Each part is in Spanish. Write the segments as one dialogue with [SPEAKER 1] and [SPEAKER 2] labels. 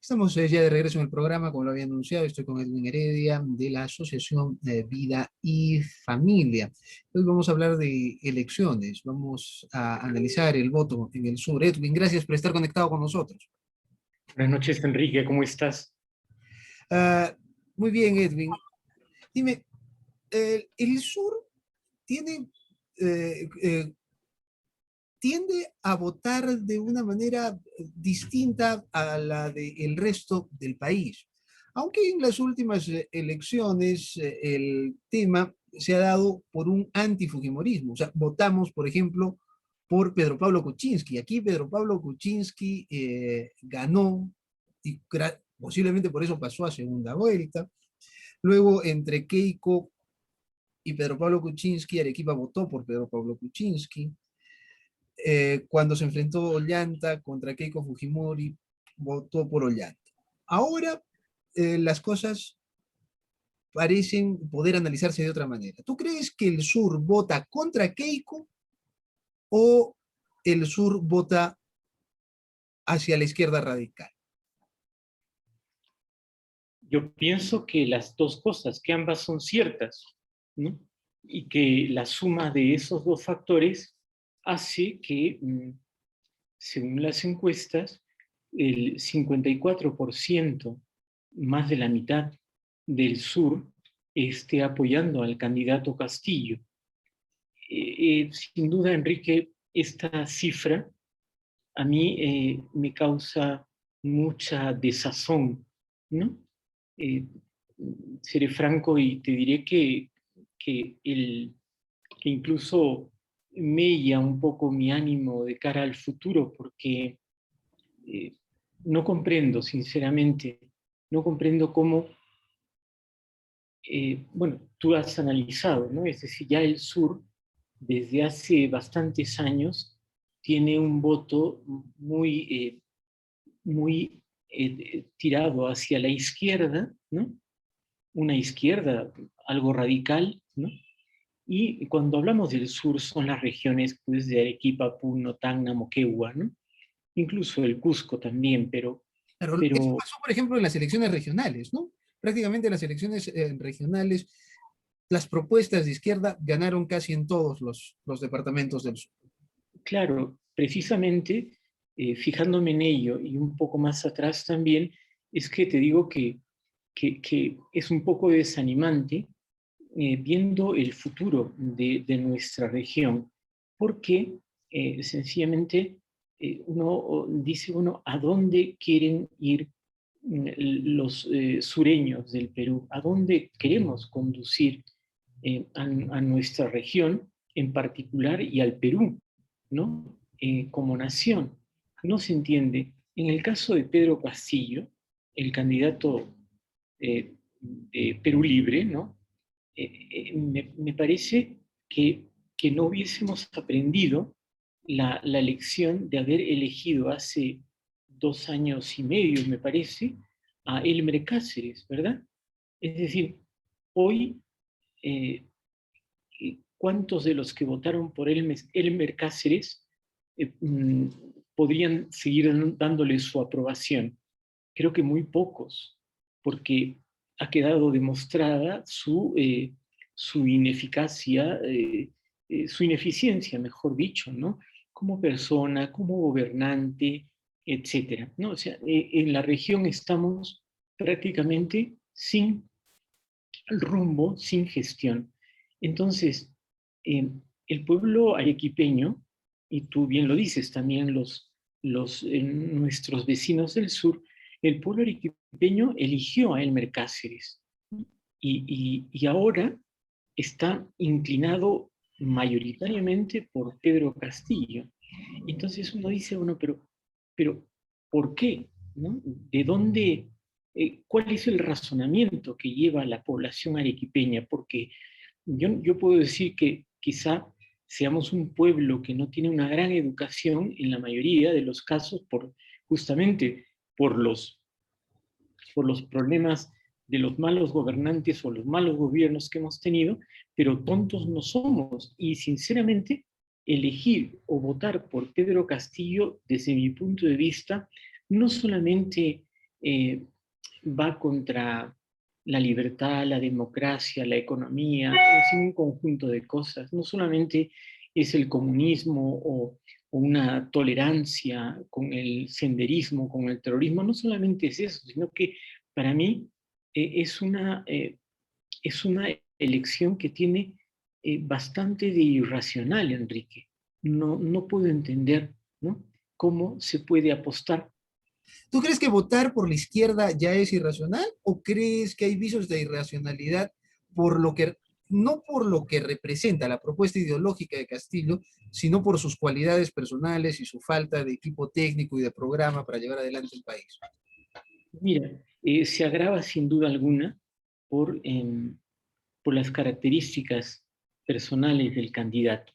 [SPEAKER 1] Estamos ya de regreso en el programa, como lo había anunciado, estoy con Edwin Heredia de la Asociación Vida y Familia. Hoy vamos a hablar de elecciones, vamos a analizar el voto en el sur. Edwin, gracias por estar conectado con nosotros.
[SPEAKER 2] Buenas noches, Enrique, ¿cómo estás?
[SPEAKER 1] Ah, Muy bien, Edwin. Dime, el sur tiene, eh, eh, tiende a votar de una manera distinta a la del resto del país. Aunque en las últimas elecciones el tema se ha dado por un antifujimorismo. O sea, votamos, por ejemplo, por Pedro Pablo Kuczynski. Aquí Pedro Pablo Kuczynski ganó y posiblemente por eso pasó a segunda vuelta. Luego, entre Keiko y Pedro Pablo Kuczynski, Arequipa votó por Pedro Pablo Kuczynski. Cuando se enfrentó Ollanta contra Keiko Fujimori, votó por Ollanta. Ahora las cosas parecen poder analizarse de otra manera. ¿Tú crees que el sur vota contra Keiko o el sur vota hacia la izquierda radical?
[SPEAKER 2] Yo pienso que las dos cosas, que ambas son ciertas, ¿no? Y que la suma de esos dos factores hace que, según las encuestas, el 54%, más de la mitad del sur, esté apoyando al candidato Castillo. Sin duda, Enrique, esta cifra a mí me causa mucha desazón, ¿no? Eh, Seré franco y te diré que incluso mella un poco mi ánimo de cara al futuro, porque eh, no comprendo, sinceramente, no comprendo cómo, bueno, tú has analizado, ¿no? Es decir, ya el sur, desde hace bastantes años, tiene un voto muy tirado hacia la izquierda, ¿no? Una izquierda algo radical, ¿no? Y cuando hablamos del sur son las regiones pues, de Arequipa, Puno, Tacna, Moquegua, ¿no? Incluso el Cusco también,
[SPEAKER 1] Pero eso
[SPEAKER 2] pero
[SPEAKER 1] pasó, por ejemplo, en las elecciones regionales, ¿no? Prácticamente las elecciones regionales, las propuestas de izquierda ganaron casi en todos los departamentos del sur.
[SPEAKER 2] claro, precisamente fijándome en ello y un poco más atrás también, es que te digo que es un poco desanimante viendo el futuro de nuestra región, porque sencillamente uno dice, bueno, ¿a dónde quieren ir los sureños del Perú? ¿A dónde queremos conducir a nuestra región en particular y al Perú, ¿no? Como nación. No se entiende. En el caso de Pedro Castillo, el candidato de Perú Libre, ¿no? Me parece que no hubiésemos aprendido la lección de haber elegido hace 2 años y medio, me parece, a Elmer Cáceres, ¿verdad? Es decir, hoy, eh, ¿cuántos de los que votaron por Elmer Cáceres podrían seguir dándole su aprobación? Creo que muy pocos, porque ha quedado demostrada su ineficacia, su ineficiencia, mejor dicho, ¿no? Como persona, como gobernante, etcétera, ¿no? O sea, en la región estamos prácticamente sin rumbo, sin gestión. Entonces, eh, el pueblo arequipeño, y tú bien lo dices, también nuestros vecinos del sur, el pueblo arequipeño eligió a Elmer Cáceres y ahora está inclinado mayoritariamente por Pedro Castillo. Entonces uno dice, bueno, pero ¿por qué? ¿No? ¿De dónde? ¿Cuál es el razonamiento que lleva a la población arequipeña? Porque yo puedo decir que quizá seamos un pueblo que no tiene una gran educación en la mayoría de los casos justamente por por los problemas de los malos gobernantes o los malos gobiernos que hemos tenido, pero tontos no somos. Y sinceramente, elegir o votar por Pedro Castillo, desde mi punto de vista, no solamente va contra la libertad, la democracia, la economía, es un conjunto de cosas. No solamente es el comunismo o una tolerancia con el senderismo, con el terrorismo, no solamente es eso, sino que para mí es una elección que tiene bastante de irracional, Enrique. No puedo entender, ¿no?, cómo se puede apostar.
[SPEAKER 1] ¿Tú crees que votar por la izquierda ya es irracional o crees que hay visos de irracionalidad por lo que, no por lo que representa la propuesta ideológica de Castillo, sino por sus cualidades personales y su falta de equipo técnico y de programa para llevar adelante el país?
[SPEAKER 2] Mira, se agrava sin duda alguna por, por las características personales del candidato,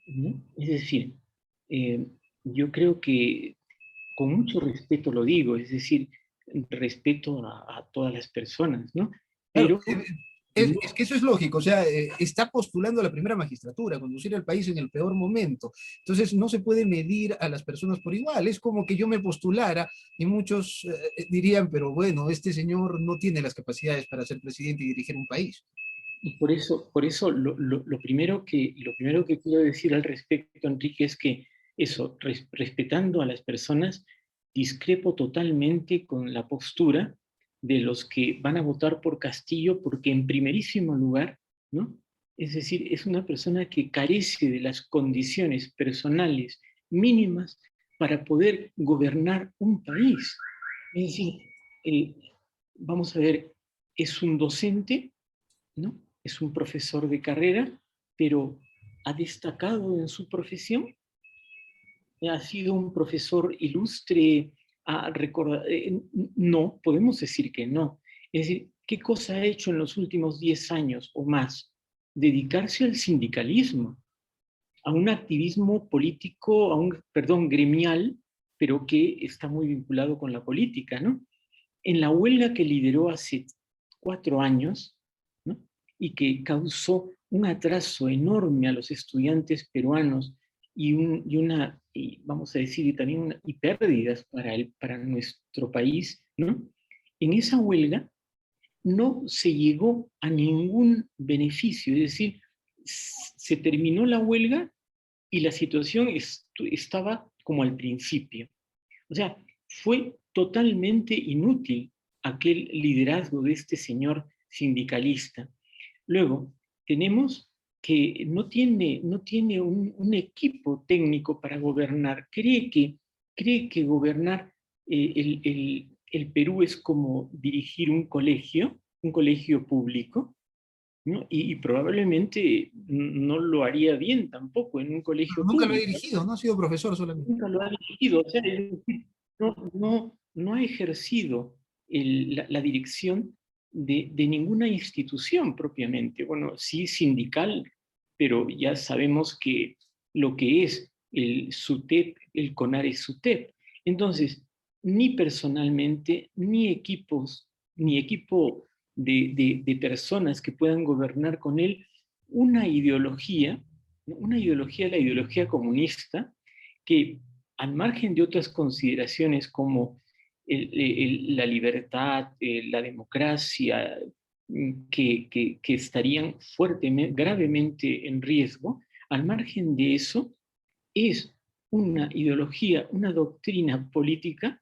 [SPEAKER 2] ¿no? Es decir, eh, yo creo que con mucho respeto lo digo, es decir, respeto a todas las personas, ¿no?
[SPEAKER 1] Claro,
[SPEAKER 2] Pero
[SPEAKER 1] es que eso es lógico, o sea, está postulando a la primera magistratura, conducir al país en el peor momento. Entonces, no se puede medir a las personas por igual. Es como que yo me postulara y muchos dirían, pero bueno, este señor no tiene las capacidades para ser presidente y dirigir un país.
[SPEAKER 2] y por eso lo primero que quiero decir al respecto, Enrique, es que eso, respetando a las personas, discrepo totalmente con la postura de los que van a votar por Castillo, porque en primerísimo lugar, ¿no?, es decir, es una persona que carece de las condiciones personales mínimas para poder gobernar un país. Es decir, eh, vamos a ver, es un docente, ¿no? Es un profesor de carrera, pero ha destacado en su profesión, ha sido un profesor ilustre, no, podemos decir que no. Es decir, ¿qué cosa ha hecho en los últimos 10 años o más? Dedicarse al sindicalismo, a un activismo político, perdón, gremial, pero que está muy vinculado con la política, ¿no? En la huelga que lideró hace 4 años, ¿no?, y que causó un atraso enorme a los estudiantes peruanos y vamos a decir, y también y pérdidas para nuestro país, ¿no? En esa huelga no se llegó a ningún beneficio, es decir, se terminó la huelga y la situación estaba como al principio. O sea, fue totalmente inútil aquel liderazgo de este señor sindicalista. Luego, tenemos que no tiene un equipo técnico para gobernar. Cree que gobernar el Perú es como dirigir un colegio público, ¿no? Y probablemente no lo haría bien tampoco en un colegio
[SPEAKER 1] Nunca lo he
[SPEAKER 2] público.
[SPEAKER 1] dirigido, ¿no? Ha sido profesor solamente.
[SPEAKER 2] Nunca lo ha dirigido, o sea, no ha ejercido la dirección de ninguna institución propiamente. Bueno, sí sindical, pero ya sabemos que lo que es el SUTEP, el CONARE-SUTEP. Entonces, ni personalmente, ni equipo de personas que puedan gobernar con él una ideología, una ideología, la ideología comunista, que al margen de otras consideraciones como la libertad, la democracia, que estarían fuertemente, gravemente en riesgo, al margen de eso, es una ideología, una doctrina política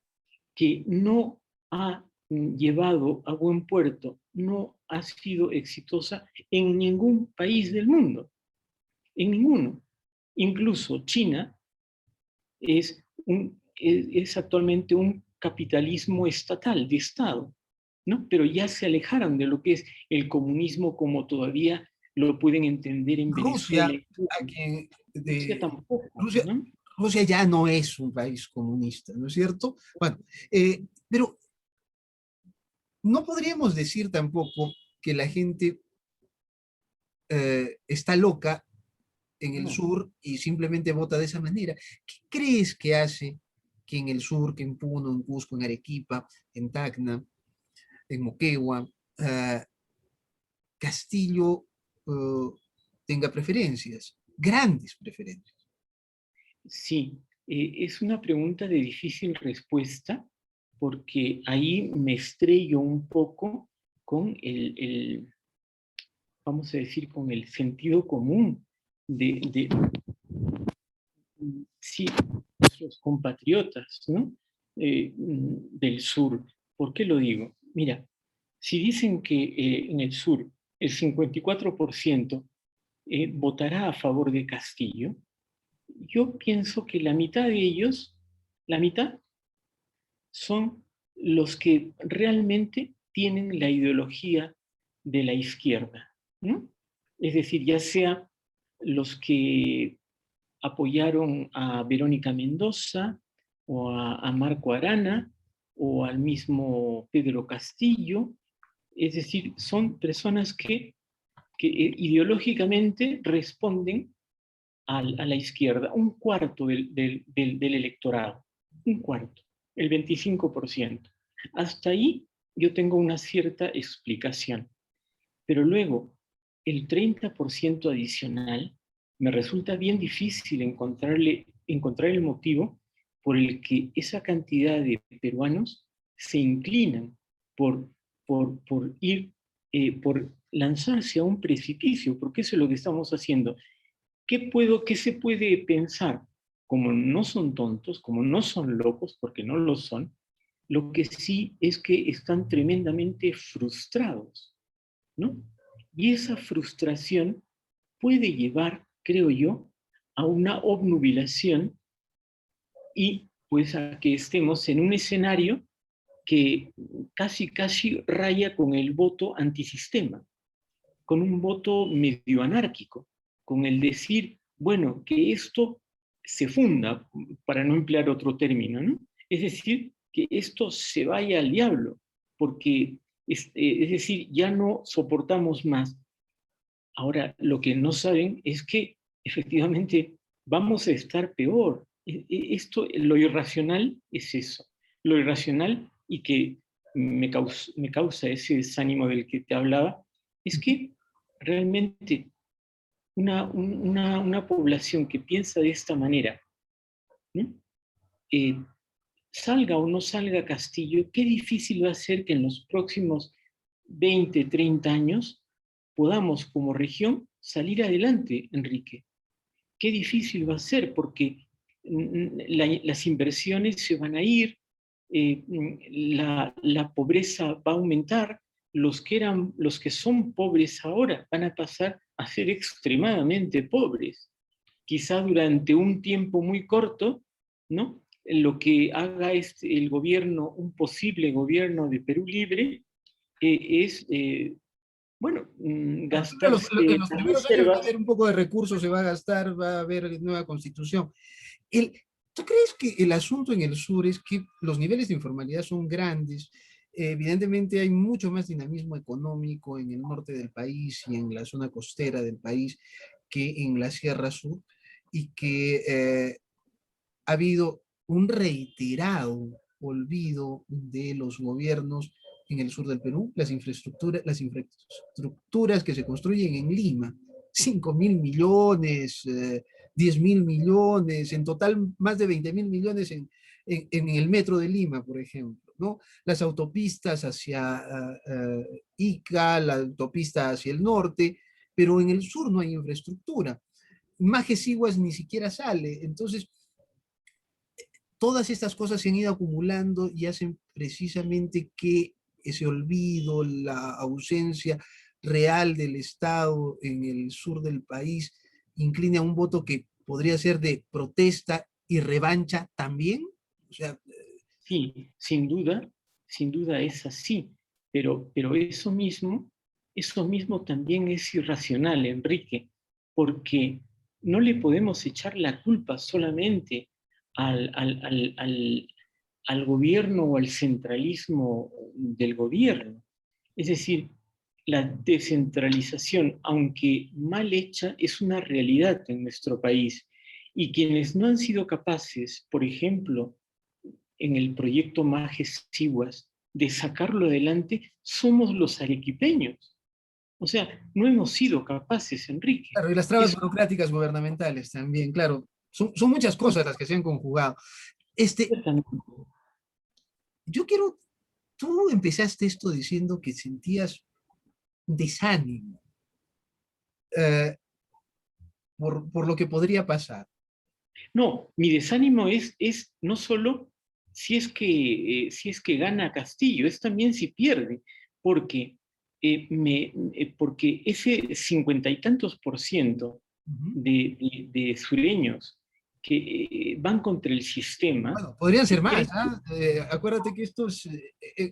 [SPEAKER 2] que no ha llevado a buen puerto, no ha sido exitosa en ningún país del mundo, en ninguno. Incluso China es actualmente un capitalismo estatal, de Estado, ¿no? Pero ya se alejaron de lo que es el comunismo como todavía lo pueden entender en Venezuela.
[SPEAKER 1] Rusia, a quien
[SPEAKER 2] Rusia
[SPEAKER 1] de
[SPEAKER 2] tampoco,
[SPEAKER 1] Rusia,
[SPEAKER 2] ¿no?
[SPEAKER 1] Rusia ya no es un país comunista, ¿no es cierto? Bueno, pero no podríamos decir tampoco que la gente está loca en el
[SPEAKER 2] No.
[SPEAKER 1] sur y simplemente vota de esa manera. ¿Qué crees que hace que en el sur, que en Puno, en Cusco, en Arequipa, en Tacna, en Moquegua, Castillo tenga preferencias, grandes preferencias?
[SPEAKER 2] Sí, es una pregunta de difícil respuesta, porque ahí me estrello un poco con vamos a decir, con el sentido común de sí, nuestros compatriotas, ¿no? Del sur. ¿Por qué lo digo? Mira, si dicen que en el sur el 54% votará a favor de Castillo, yo pienso que la mitad de ellos, la mitad, son los que realmente tienen la ideología de la izquierda, ¿no? Es decir, ya sea los que apoyaron a Verónica Mendoza o a Marco Arana o al mismo Pedro Castillo. Es decir, son personas que ideológicamente responden a la izquierda, un cuarto del electorado, un cuarto, el 25%. Hasta ahí yo tengo una cierta explicación, pero luego el 30% adicional me resulta bien difícil encontrar el motivo por el que esa cantidad de peruanos se inclinan por, por ir, por lanzarse a un precipicio, porque eso es lo que estamos haciendo. ¿Qué se puede pensar? Como no son tontos, como no son locos, porque no lo son, lo que sí es que están tremendamente frustrados, ¿no? Y esa frustración puede llevar, creo yo, a una obnubilación y pues a que estemos en un escenario que casi raya con el voto antisistema, con un voto medio anárquico, con el decir, bueno, que esto se funda, para no emplear otro término, ¿no? Es decir, que esto se vaya al diablo, porque es decir, ya no soportamos más. Ahora, lo que no saben es que efectivamente vamos a estar peor. Esto, lo irracional es eso. Lo irracional y que me causa ese desánimo del que te hablaba, es que realmente una población que piensa de esta manera, ¿no? Eh, salga o no salga Castillo, qué difícil va a ser que en los próximos 20, 30 años podamos como región salir adelante, Enrique. Qué difícil va a ser porque las inversiones se van a ir, la pobreza va a aumentar, los que son pobres ahora van a pasar a ser extremadamente pobres. Quizá durante un tiempo muy corto, ¿no? Lo que haga el gobierno, un posible gobierno de Perú Libre, es, bueno,
[SPEAKER 1] Claro,
[SPEAKER 2] gastarse
[SPEAKER 1] en los
[SPEAKER 2] las
[SPEAKER 1] primeros años va a
[SPEAKER 2] reservas.
[SPEAKER 1] haber un poco de recursos, se va a gastar, va a haber nueva constitución. El, ¿Tú crees que el asunto en el sur es que los niveles de informalidad son grandes? Evidentemente hay mucho más dinamismo económico en el norte del país y en la zona costera del país que en la Sierra Sur, y que ha habido un reiterado olvido de los gobiernos en el sur del Perú, las infraestructuras que se construyen en Lima, 5.000 millones, 10.000 millones, en total más de 20.000 millones en el metro de Lima, por ejemplo, ¿no? Las autopistas hacia Ica, la autopista hacia el norte, pero en el sur no hay infraestructura. Majesiguas ni siquiera sale. Entonces, todas estas cosas se han ido acumulando y hacen precisamente que ese olvido, la ausencia real del Estado en el sur del país, incline a un voto que podría ser de protesta y revancha también. O sea,
[SPEAKER 2] Sí, sin duda es así, pero eso mismo también es irracional, Enrique, porque no le podemos echar la culpa solamente al, al, al, al, al gobierno o al centralismo del gobierno. Es decir, la descentralización, aunque mal hecha, es una realidad en nuestro país. Y quienes no han sido capaces, por ejemplo, en el proyecto Majes Siguas, de sacarlo adelante, somos los arequipeños. O sea, no hemos sido capaces, Enrique.
[SPEAKER 1] claro, y las trabas
[SPEAKER 2] Es
[SPEAKER 1] burocráticas gubernamentales también, claro, son muchas cosas las que se han conjugado. Este,
[SPEAKER 2] ciertamente.
[SPEAKER 1] yo quiero, tú empezaste esto diciendo que sentías desánimo eh, por lo que podría pasar.
[SPEAKER 2] No, mi desánimo es no solo si es que gana Castillo, es también si pierde, porque, porque ese 50 y tantos%
[SPEAKER 1] Ujú.
[SPEAKER 2] de sureños que van contra el sistema,
[SPEAKER 1] Bueno, podrían
[SPEAKER 2] que
[SPEAKER 1] ser más,
[SPEAKER 2] quieren.
[SPEAKER 1] ¿ah? Acuérdate que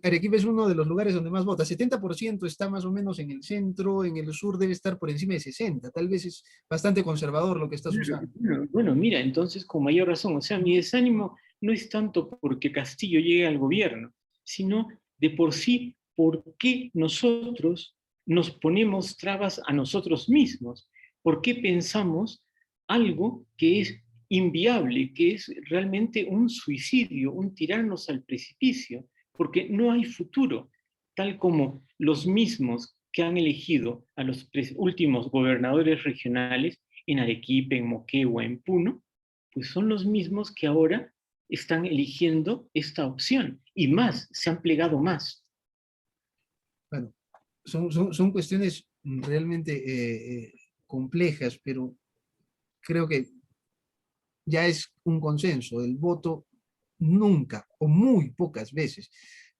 [SPEAKER 1] Arequipa es uno de los lugares donde más vota. 70% está más o menos en el centro, en el sur debe estar por encima de 60. Tal vez es bastante conservador lo que estás usando.
[SPEAKER 2] Bueno, mira, entonces con mayor razón, o sea, mi desánimo no es tanto porque Castillo llegue al gobierno, sino de por sí, por qué nosotros nos ponemos trabas a nosotros mismos, por qué pensamos algo que es inviable, que es realmente un suicidio, un tirarnos al precipicio, porque no hay futuro, tal como los mismos que han elegido a los últimos gobernadores regionales en Arequipa, en Moquegua, en Puno, pues son los mismos que ahora están eligiendo esta opción y más, se han plegado más.
[SPEAKER 1] Bueno, son cuestiones realmente complejas, pero creo que ya es un consenso. El voto nunca o muy pocas veces,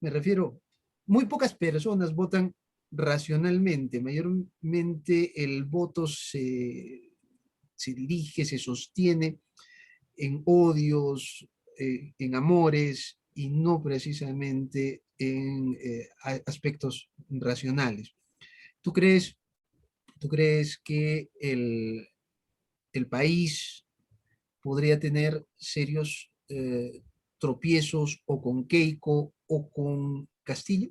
[SPEAKER 1] me refiero, muy pocas personas votan racionalmente. Mayormente el voto se dirige, se sostiene en odios, en amores y no precisamente en aspectos racionales. ¿Tú crees, tú crees que el país podría tener serios tropiezos o con Keiko o con Castillo?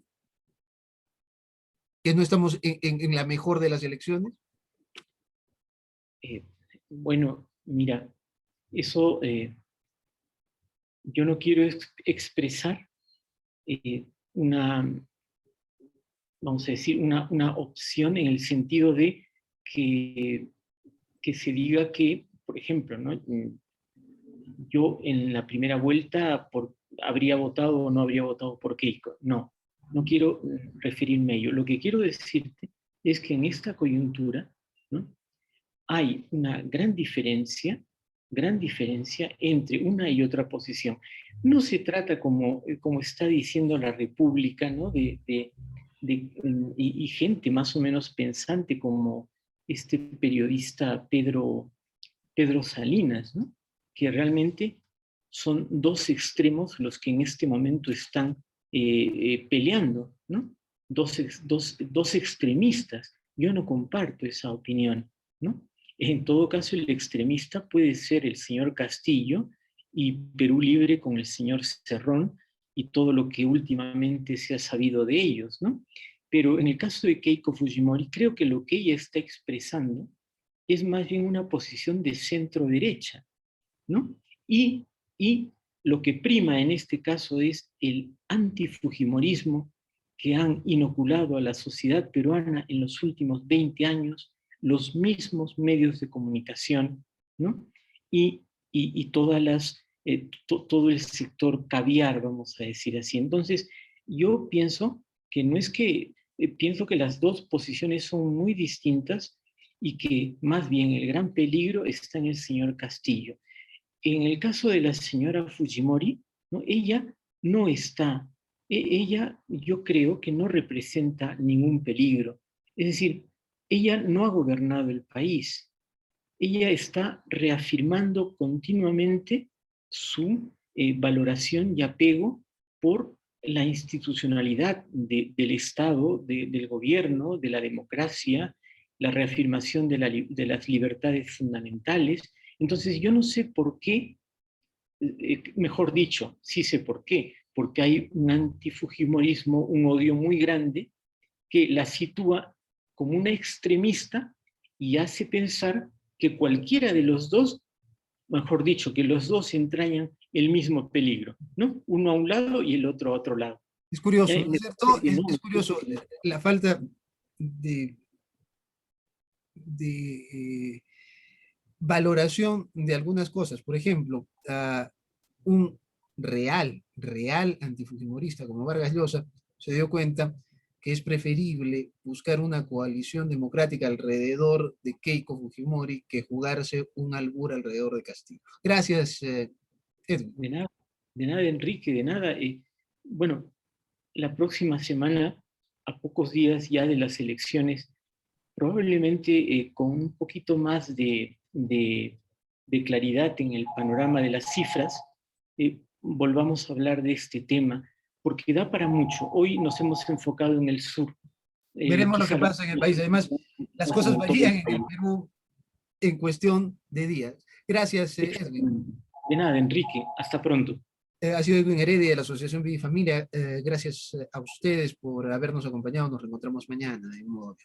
[SPEAKER 1] ¿Que no estamos en la mejor de las elecciones?
[SPEAKER 2] Eh, bueno, mira, eso yo no quiero expresar eh, una, vamos a decir, una opción en el sentido de que, que se diga que, por ejemplo, ¿no? Yo en la primera vuelta habría votado o no habría votado por Keiko. No, no quiero referirme a ello. Lo que quiero decirte es que en esta coyuntura, ¿no?, hay una gran diferencia entre una y otra posición. No se trata como está diciendo la República, ¿no?, y gente más o menos pensante como este periodista Pedro Salinas, ¿no?, que realmente son dos extremos los que en este momento están peleando, ¿no? Dos extremistas. Yo no comparto esa opinión, ¿no? En todo caso, el extremista puede ser el señor Castillo y Perú Libre con el señor Cerrón y todo lo que últimamente se ha sabido de ellos, ¿no? Pero en el caso de Keiko Fujimori, creo que lo que ella está expresando es más bien una posición de centro derecha, ¿no? Y, y lo que prima en este caso es el antifujimorismo que han inoculado a la sociedad peruana en los últimos 20 años los mismos medios de comunicación, ¿no? Y todas todo el sector caviar, vamos a decir así. Entonces, yo pienso que no es que, pienso que las dos posiciones son muy distintas y que más bien el gran peligro está en el señor Castillo. En el caso de la señora Fujimori, ¿no?, ella no está, ella yo creo que no representa ningún peligro. Es decir, ella no ha gobernado el país. Ella está reafirmando continuamente su valoración y apego por la institucionalidad del Estado, del gobierno, de la democracia, la reafirmación de las libertades fundamentales. Entonces, yo no sé por qué, mejor dicho, sí sé por qué, porque hay un antifujimorismo, un odio muy grande que la sitúa como una extremista y hace pensar que cualquiera de los dos, mejor dicho, que los dos entrañan el mismo peligro, ¿no? Uno a un lado y el otro a otro lado.
[SPEAKER 1] Es curioso, ¿no es
[SPEAKER 2] Me
[SPEAKER 1] cierto?
[SPEAKER 2] parece que no,
[SPEAKER 1] Es
[SPEAKER 2] me
[SPEAKER 1] curioso
[SPEAKER 2] parece que no.
[SPEAKER 1] la falta de, de valoración de algunas cosas. Por ejemplo, un real antifujimorista como Vargas Llosa, se dio cuenta que es preferible buscar una coalición democrática alrededor de Keiko Fujimori que jugarse un albur alrededor de Castillo. Gracias, Edwin.
[SPEAKER 2] De nada, Enrique, de nada. Bueno, la próxima semana, a pocos días ya de las elecciones, probablemente con un poquito más de claridad en el panorama de las cifras, volvamos a hablar de este tema, porque da para mucho. Hoy nos hemos enfocado en el sur.
[SPEAKER 1] Veremos lo que pasa en el país. Además, las cosas varían en el Perú en cuestión de días. Gracias, Edwin.
[SPEAKER 2] De nada, Enrique. Hasta pronto.
[SPEAKER 1] Ha sido Edwin Heredia de la Asociación Vida y Familia. Gracias a ustedes por habernos acompañado. Nos reencontramos mañana en modo